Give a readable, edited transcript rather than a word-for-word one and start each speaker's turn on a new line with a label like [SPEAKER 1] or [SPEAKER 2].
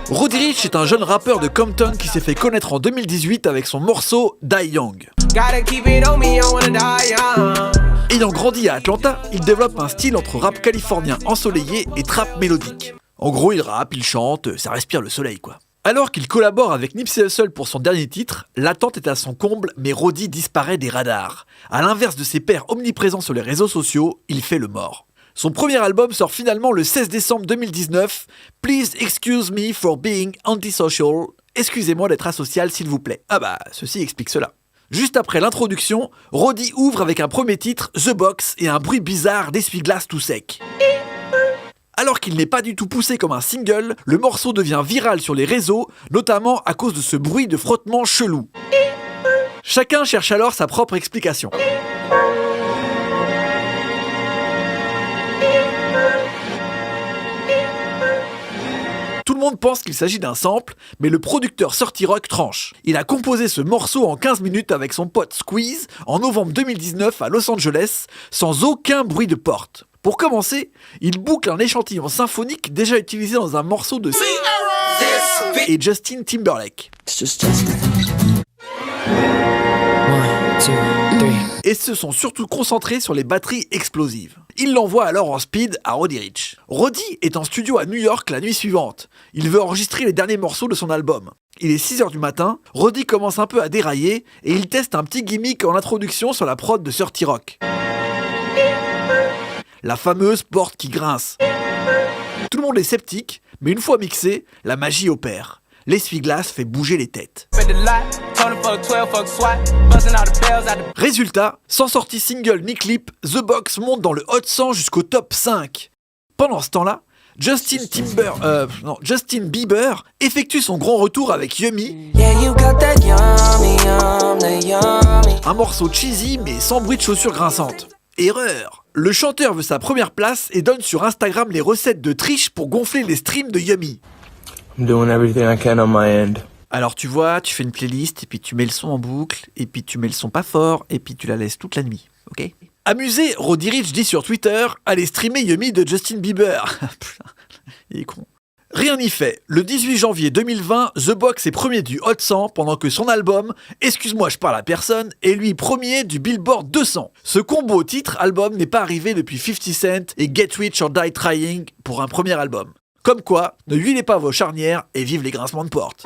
[SPEAKER 1] Roddy Ricch est un jeune rappeur de Compton qui s'est fait connaître en 2018 avec son morceau Die Young. Ayant grandi à Atlanta, il développe un style entre rap californien ensoleillé et trap mélodique. En gros, il rappe, il chante, ça respire le soleil quoi. Alors qu'il collabore avec Nipsey Hussle pour son dernier titre, l'attente est à son comble, mais Roddy disparaît des radars. À l'inverse de ses pairs omniprésents sur les réseaux sociaux, il fait le mort. Son premier album sort finalement le 16 décembre 2019, Please excuse me for being antisocial. Excusez-moi d'être asocial s'il vous plaît. Ah bah, ceci explique cela. Juste après l'introduction, Roddy ouvre avec un premier titre, The Box, et un bruit bizarre d'essuie-glace tout sec. Alors qu'il n'est pas du tout poussé comme un single, le morceau devient viral sur les réseaux, notamment à cause de ce bruit de frottement chelou. Chacun cherche alors sa propre explication. Tout le monde pense qu'il s'agit d'un sample, mais le producteur Surty Rock tranche. Il a composé ce morceau en 15 minutes avec son pote Squeeze en novembre 2019 à Los Angeles, sans aucun bruit de porte. Pour commencer, il boucle un échantillon symphonique déjà utilisé dans un morceau de et Justin Timberlake. Et se sont surtout concentrés sur les batteries explosives. Il l'envoie alors en speed à Roddy Ricch. Roddy est en studio à New York la nuit suivante. Il veut enregistrer les derniers morceaux de son album. Il est 6h du matin, Roddy commence un peu à dérailler et il teste un petit gimmick en introduction sur la prod de Surty Rock. La fameuse porte qui grince. Tout le monde est sceptique, mais une fois mixé, la magie opère. L'essuie-glace fait bouger les têtes. Résultat, sans sortie single ni clip, The Box monte dans le Hot 100 jusqu'au top 5. Pendant ce temps-là, Justin Bieber effectue son grand retour avec Yummy, un morceau cheesy mais sans bruit de chaussures grinçantes. Erreur! Le chanteur veut sa première place et donne sur Instagram les recettes de triche pour gonfler les streams de Yummy.
[SPEAKER 2] I'm doing everything I can on my end.
[SPEAKER 1] Alors tu vois, tu fais une playlist et puis tu mets le son en boucle et puis tu mets le son pas fort et puis tu la laisses toute la nuit, ok? Amusé, Roddy Ricch dit sur Twitter « Allez streamer Yummy de Justin Bieber ». Putain, il est con. Rien n'y fait. Le 18 janvier 2020, The Box est premier du Hot 100 pendant que son album, Excuse-moi je parle à personne, est lui premier du Billboard 200. Ce combo titre-album n'est pas arrivé depuis 50 Cent et Get Rich or Die Trying pour un premier album. Comme quoi, ne huilez pas vos charnières et vive les grincements de porte.